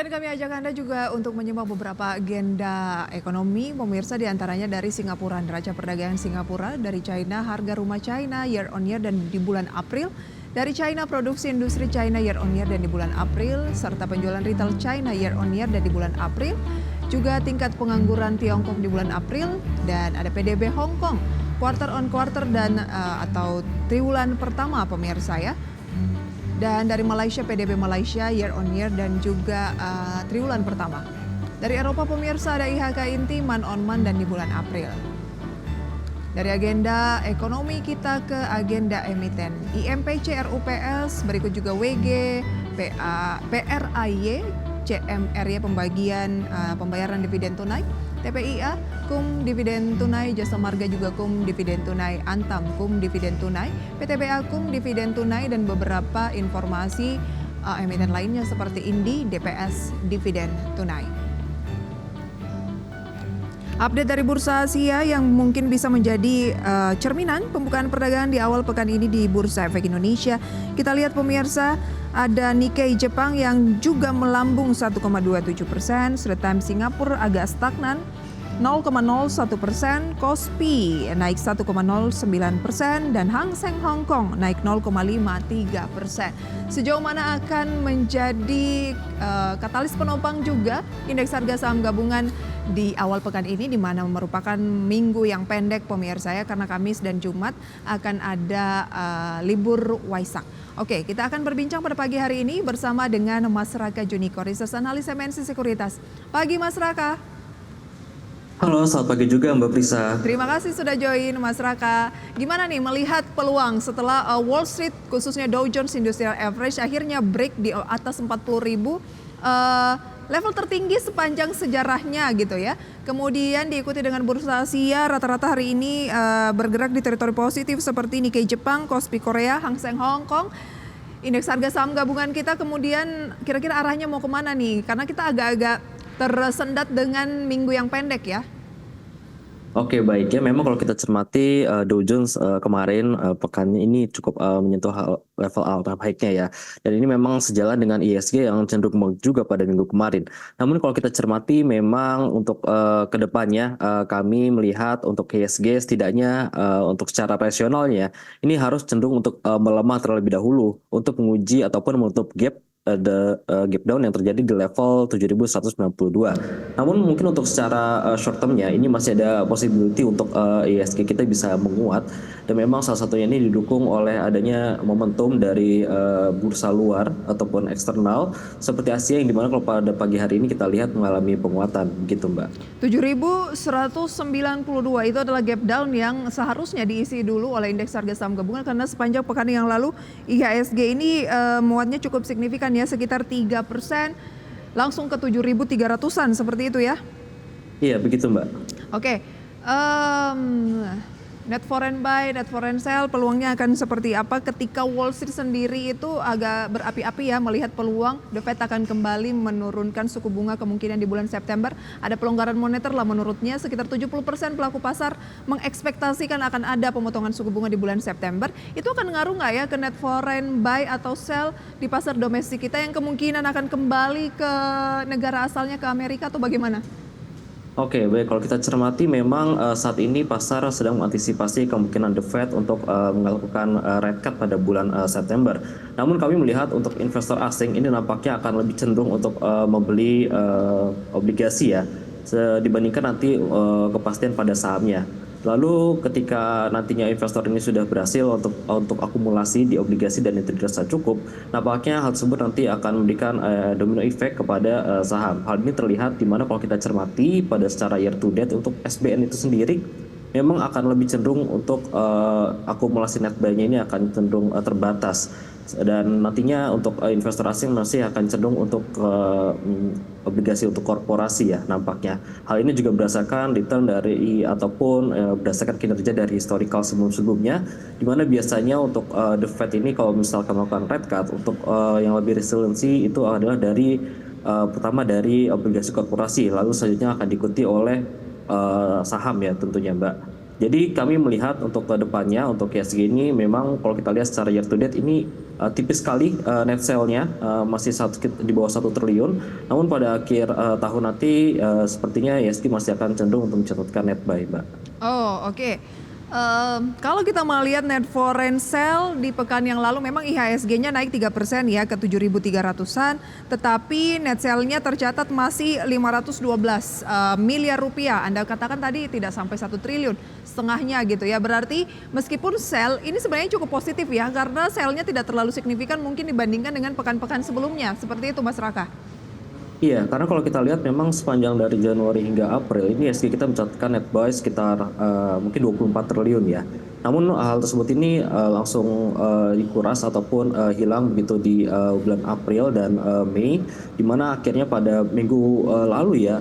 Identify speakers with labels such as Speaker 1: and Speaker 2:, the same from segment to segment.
Speaker 1: Dan kami ajak Anda juga untuk menyimak beberapa agenda ekonomi, pemirsa, diantaranya dari Singapura, neraca perdagangan Singapura, dari China, harga rumah China year on year dan di bulan April, dari China, produksi industri China year on year dan di bulan April, serta penjualan retail China year on year dan di bulan April, juga tingkat pengangguran Tiongkok di bulan April, dan ada PDB Hong Kong, quarter on quarter dan atau triwulan pertama, pemirsa ya. Dan dari Malaysia, PDB Malaysia year on year dan juga triwulan pertama. Dari Eropa, pemirsa, ada IHK inti month on month dan di bulan April. Dari agenda ekonomi kita ke agenda emiten. IMPC RUPS, berikut juga WG, PRAY, CMRY pembagian pembayaran dividen tunai, TPIA, KUM dividen tunai, Jasa Marga juga KUM dividen tunai, Antam KUM dividen tunai, PTBA KUM dividen tunai, dan beberapa informasi emiten lainnya seperti Indi, DPS dividen tunai. Update dari Bursa Asia yang mungkin bisa menjadi cerminan pembukaan perdagangan di awal pekan ini di Bursa Efek Indonesia. Kita lihat, pemirsa, ada Nikkei Jepang yang juga melambung 1,27%, Straits Times Singapura agak stagnan 0,01%, Kospi naik 1,09%, dan Hang Seng Hong Kong naik 0,53%. Sejauh mana akan menjadi katalis penopang juga indeks harga saham gabungan di awal pekan ini, di mana merupakan minggu yang pendek, pemirsa ya, karena Kamis dan Jumat akan ada libur Waisak. Oke, kita akan berbincang pada pagi hari ini bersama dengan Mas Raka Juniko, Research Analis MNC Sekuritas. Pagi Mas Raka.
Speaker 2: Halo, selamat pagi juga Mbak Prisa.
Speaker 1: Terima kasih sudah join Mas Raka. Gimana nih melihat peluang setelah Wall Street, khususnya Dow Jones Industrial Average akhirnya break di atas 40.000, level tertinggi sepanjang sejarahnya gitu ya. Kemudian diikuti dengan Bursa Asia, rata-rata hari ini bergerak di teritori positif seperti Nikkei Jepang, Kospi Korea, Hang Seng Hong Kong. Indeks harga saham gabungan kita kemudian kira-kira arahnya mau kemana nih? Karena kita agak-agak tersendat dengan minggu yang pendek ya.
Speaker 2: Oke, baik ya. Memang kalau kita cermati Dow Jones kemarin pekan ini cukup menyentuh level all-time high-nya ya. Dan ini memang sejalan dengan ISG yang cenderung menguat juga pada minggu kemarin. Namun kalau kita cermati memang untuk kedepannya kami melihat untuk ISG setidaknya untuk secara rasionalnya ini harus cenderung untuk melemah terlebih dahulu untuk menguji ataupun menutup gap, ada gap down yang terjadi di level 7.192. Namun mungkin untuk secara short termnya ini masih ada possibility untuk ISG kita bisa menguat, dan memang salah satunya ini didukung oleh adanya momentum dari bursa luar ataupun eksternal seperti Asia, yang dimana kalau pada pagi hari ini kita lihat mengalami penguatan gitu Mbak.
Speaker 1: 7.192 itu adalah gap down yang seharusnya diisi dulu oleh indeks harga saham gabungan, karena sepanjang pekan yang lalu IHSG ini muatnya cukup signifikan ya, sekitar 3%, langsung ke 7.300-an seperti itu ya.
Speaker 2: Iya, begitu Mbak.
Speaker 1: Oke. Net foreign buy, net foreign sell, peluangnya akan seperti apa ketika Wall Street sendiri itu agak berapi-api ya, melihat peluang The Fed akan kembali menurunkan suku bunga kemungkinan di bulan September. Ada pelonggaran moneter lah menurutnya, sekitar 70% pelaku pasar mengekspektasikan akan ada pemotongan suku bunga di bulan September. Itu akan ngaruh nggak ya ke net foreign buy atau sell di pasar domestik kita yang kemungkinan akan kembali ke negara asalnya, ke Amerika, atau bagaimana?
Speaker 2: Oke, baik. Kalau kita cermati memang saat ini pasar sedang mengantisipasi kemungkinan The Fed untuk melakukan rate cut pada bulan September. Namun kami melihat untuk investor asing ini nampaknya akan lebih cenderung untuk membeli obligasi ya, dibandingkan nanti kepastian pada sahamnya. Lalu ketika nantinya investor ini sudah berhasil untuk akumulasi di obligasi dan itu dirasa cukup, nampaknya hal tersebut nanti akan memberikan domino effect kepada saham. Hal ini terlihat di mana kalau kita cermati pada secara year to date untuk SBN itu sendiri memang akan lebih cenderung untuk akumulasi net buy-nya ini akan cenderung terbatas, dan nantinya untuk investor asing masih akan cenderung untuk obligasi untuk korporasi ya nampaknya. Hal ini juga berdasarkan return dari ataupun berdasarkan kinerja dari historical sebelum-sebelumnya, di mana biasanya untuk The Fed ini kalau misalkan melakukan rate cut untuk yang lebih resiliensi itu adalah dari pertama dari obligasi korporasi, lalu selanjutnya akan diikuti oleh saham ya tentunya Mbak. Jadi kami melihat untuk ke depannya untuk IHSG ini memang kalau kita lihat secara year to date ini tipis sekali net sale-nya masih di bawah 1 triliun. Namun pada akhir tahun nanti sepertinya IHSG masih akan cenderung untuk mencatatkan net buy, Mbak.
Speaker 1: Oh, oke. Kalau kita melihat net foreign sale di pekan yang lalu memang IHSG-nya naik 3% ya ke 7.300-an, tetapi net sale-nya tercatat masih 512 miliar rupiah. Anda katakan tadi tidak sampai 1 triliun, setengahnya gitu ya. Berarti meskipun sale ini sebenarnya cukup positif ya, karena sale-nya tidak terlalu signifikan mungkin dibandingkan dengan pekan-pekan sebelumnya. Seperti itu Mas Raka.
Speaker 2: Iya, karena kalau kita lihat memang sepanjang dari Januari hingga April ini IHSG kita mencatatkan net buy sekitar mungkin 24 triliun ya. Namun hal tersebut ini langsung dikuras ataupun hilang begitu di bulan April dan Mei, di mana akhirnya pada minggu lalu ya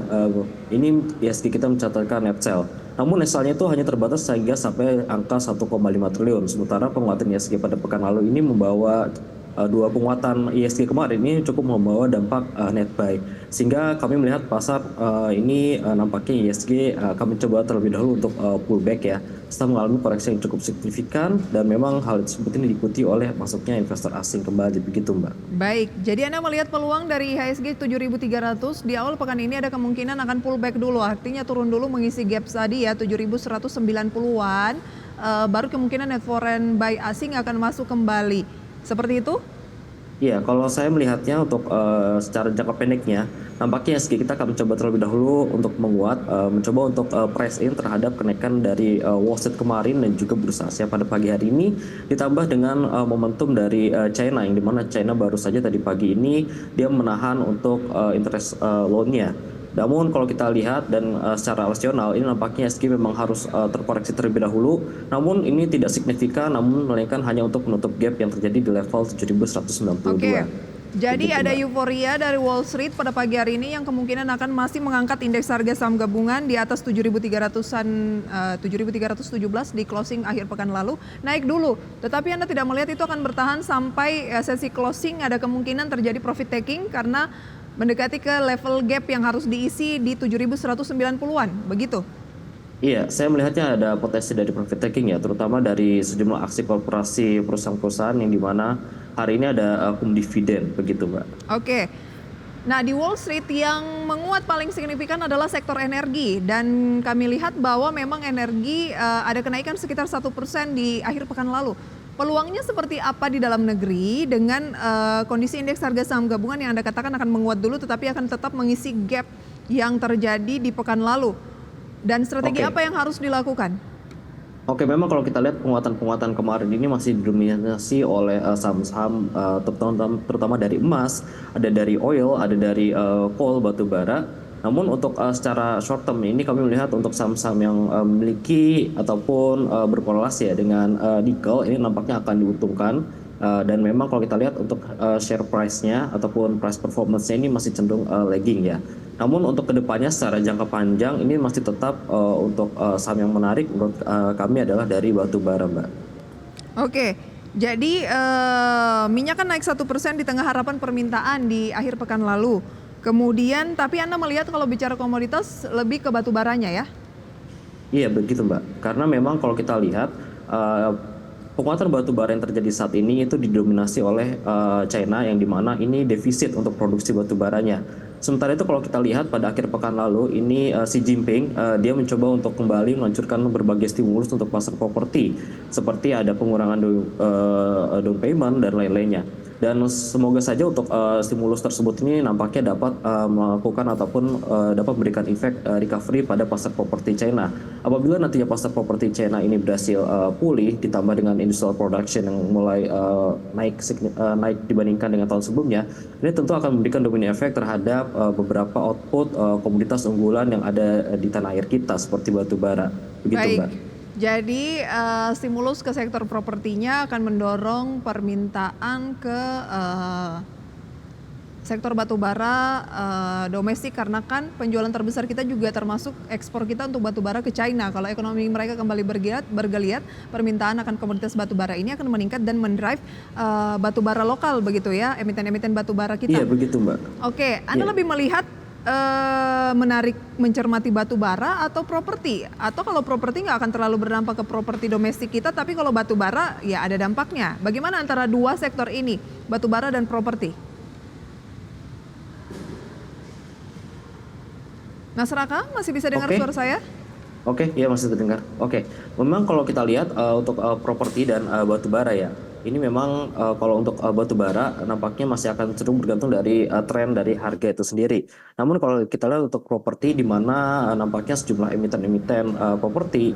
Speaker 2: ini IHSG kita mencatatkan net sell. Namun net sell-nya itu hanya terbatas sehingga sampai angka 1,5 triliun. Sementara penguatan IHSG pada pekan lalu ini membawa dua penguatan IHSG kemarin ini cukup membawa dampak net buy, sehingga kami melihat pasar ini nampaknya IHSG kami coba terlebih dahulu untuk pullback ya setelah mengalami koreksi yang cukup signifikan, dan memang hal tersebut ini diikuti oleh masuknya investor asing kembali, begitu Mbak.
Speaker 1: Baik, jadi Anda melihat peluang dari IHSG 7.300 di awal pekan ini ada kemungkinan akan pullback dulu, artinya turun dulu mengisi gap tadi ya 7.190-an, baru kemungkinan net foreign buy asing akan masuk kembali. Seperti itu?
Speaker 2: Iya, kalau saya melihatnya untuk secara jangka pendeknya, nampaknya IHSG kita akan mencoba terlebih dahulu untuk menguat, mencoba untuk price in terhadap kenaikan dari Wall Street kemarin dan juga bursa Asia pada pagi hari ini, ditambah dengan momentum dari China, yang dimana China baru saja tadi pagi ini dia menahan untuk interest loan-nya. Namun kalau kita lihat dan secara rasional ini nampaknya IHSG memang harus terkoreksi terlebih dahulu. Namun ini tidak signifikan, namun melainkan hanya untuk menutup gap yang terjadi di level 7.192.
Speaker 1: Oke. Jadi
Speaker 2: Begitu,
Speaker 1: ada
Speaker 2: Mbak.
Speaker 1: euforia dari Wall Street pada pagi hari ini yang kemungkinan akan masih mengangkat indeks harga saham gabungan di atas 7.300-an, 7.317 di closing akhir pekan lalu, naik dulu. Tetapi Anda tidak melihat itu akan bertahan sampai sesi closing, ada kemungkinan terjadi profit taking karena mendekati ke level gap yang harus diisi di 7.190-an, begitu?
Speaker 2: Iya, saya melihatnya ada potensi dari profit taking ya, terutama dari sejumlah aksi korporasi perusahaan-perusahaan yang dimana hari ini ada dividen, begitu Mbak.
Speaker 1: Oke. Nah, di Wall Street yang menguat paling signifikan adalah sektor energi, dan kami lihat bahwa memang energi ada kenaikan sekitar 1% di akhir pekan lalu. Peluangnya seperti apa di dalam negeri dengan kondisi indeks harga saham gabungan yang Anda katakan akan menguat dulu tetapi akan tetap mengisi gap yang terjadi di pekan lalu? Dan strategi apa yang harus dilakukan?
Speaker 2: Oke, memang kalau kita lihat penguatan-penguatan kemarin ini masih didominasi oleh saham-saham terutama dari emas, ada dari oil, ada dari coal, batu bara. Namun untuk secara short term ini kami melihat untuk saham-saham yang memiliki ataupun berkorelasi ya dengan nikel ini nampaknya akan diuntungkan. Dan memang kalau kita lihat untuk share price-nya ataupun price performance-nya ini masih cenderung lagging ya. Namun untuk kedepannya secara jangka panjang ini masih tetap untuk saham yang menarik menurut kami adalah dari batu bara, Mbak.
Speaker 1: Oke, jadi minyak kan naik 1% di tengah harapan permintaan di akhir pekan lalu. Kemudian, tapi Anda melihat kalau bicara komoditas lebih ke batu baranya ya?
Speaker 2: Iya begitu Mbak, karena memang kalau kita lihat penguatan batu bara yang terjadi saat ini itu didominasi oleh China, yang dimana ini defisit untuk produksi batu baranya. Sementara itu kalau kita lihat pada akhir pekan lalu ini Xi Jinping dia mencoba untuk kembali meluncurkan berbagai stimulus untuk pasar properti, seperti ada pengurangan down payment dan lain-lainnya. Dan semoga saja untuk stimulus tersebut ini nampaknya dapat melakukan ataupun dapat memberikan efek recovery pada pasar properti China. Apabila nantinya pasar properti China ini berhasil pulih ditambah dengan industrial production yang mulai naik dibandingkan dengan tahun sebelumnya, ini tentu akan memberikan domino efek terhadap beberapa output komoditas unggulan yang ada di tanah air kita seperti batu bara. Begitu,
Speaker 1: Baik.
Speaker 2: Mbak.
Speaker 1: Jadi stimulus ke sektor propertinya akan mendorong permintaan ke sektor batubara domestik, karena kan penjualan terbesar kita juga termasuk ekspor kita untuk batubara ke China. Kalau ekonomi mereka kembali bergeliat, permintaan akan komoditas batubara ini akan meningkat dan mendrive batubara lokal begitu ya, emiten-emiten batubara kita.
Speaker 2: Iya begitu Mbak.
Speaker 1: Oke, Anda
Speaker 2: Iya.
Speaker 1: lebih melihat menarik mencermati batu bara atau properti? Atau kalau properti nggak akan terlalu berdampak ke properti domestik kita, tapi kalau batu bara ya ada dampaknya. Bagaimana antara dua sektor ini, batu bara dan properti? Mas Raka, masih bisa dengar
Speaker 2: Oke.
Speaker 1: suara saya?
Speaker 2: Oke, ya masih terdengar. Oke, memang kalau kita lihat untuk properti dan batu bara ya, ini memang kalau untuk batu bara nampaknya masih akan cenderung bergantung dari tren dari harga itu sendiri. Namun kalau kita lihat untuk properti di mana nampaknya sejumlah emiten-emiten properti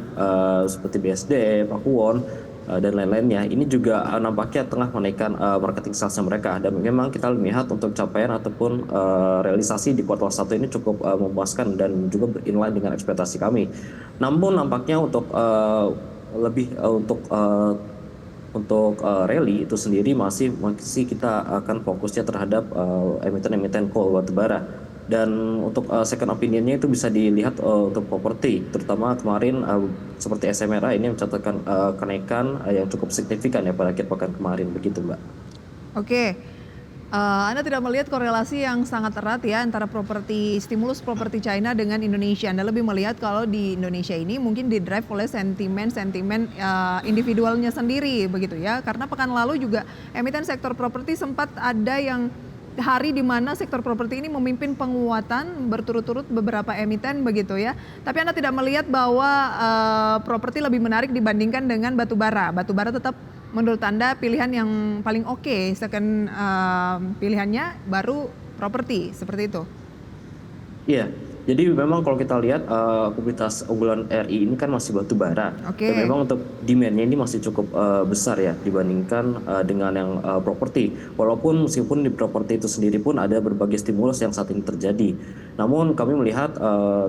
Speaker 2: seperti BSD, Pakuwon dan lain-lainnya, ini juga nampaknya tengah menaikkan marketing salesnya mereka. Dan memang kita lihat untuk capaian ataupun realisasi di kuartal 1 ini cukup memuaskan dan juga inline dengan ekspektasi kami. Namun nampaknya untuk lebih untuk rally itu sendiri masih kita akan fokusnya terhadap emiten-emiten coal batubara. Dan untuk second opinionnya itu bisa dilihat untuk properti, terutama kemarin seperti SMRA ini mencatatkan kenaikan yang cukup signifikan ya pada akhir pekan kemarin begitu, Mbak.
Speaker 1: Oke, Anda tidak melihat korelasi yang sangat erat ya antara stimulus properti China dengan Indonesia. Anda lebih melihat kalau di Indonesia ini mungkin didrive oleh sentimen-sentimen individualnya sendiri begitu ya. Karena pekan lalu juga emiten sektor properti sempat ada yang hari di mana sektor properti ini memimpin penguatan berturut-turut beberapa emiten begitu ya. Tapi Anda tidak melihat bahwa properti lebih menarik dibandingkan dengan batu bara. Batu bara tetap menurut Anda pilihan yang paling oke. Second pilihannya baru properti, seperti itu.
Speaker 2: Iya, jadi memang kalau kita lihat komoditas unggulan RI ini kan masih batu bara.
Speaker 1: Oke.
Speaker 2: Dan memang untuk demand-nya ini masih cukup besar ya dibandingkan dengan yang properti. Walaupun meskipun di properti itu sendiri pun ada berbagai stimulus yang saat ini terjadi. Namun kami melihat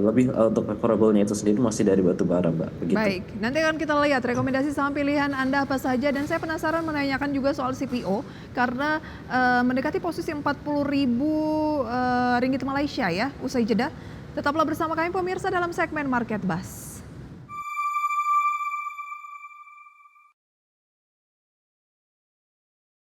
Speaker 2: lebih untuk favorable-nya itu sendiri masih dari batu bara, Mbak. Begitu.
Speaker 1: Baik, nanti akan kita lihat rekomendasi saham pilihan Anda apa saja. Dan saya penasaran menanyakan juga soal CPO karena mendekati posisi 40.000 ringgit Malaysia ya usai jeda. Tetaplah bersama kami pemirsa dalam segmen Market Buzz.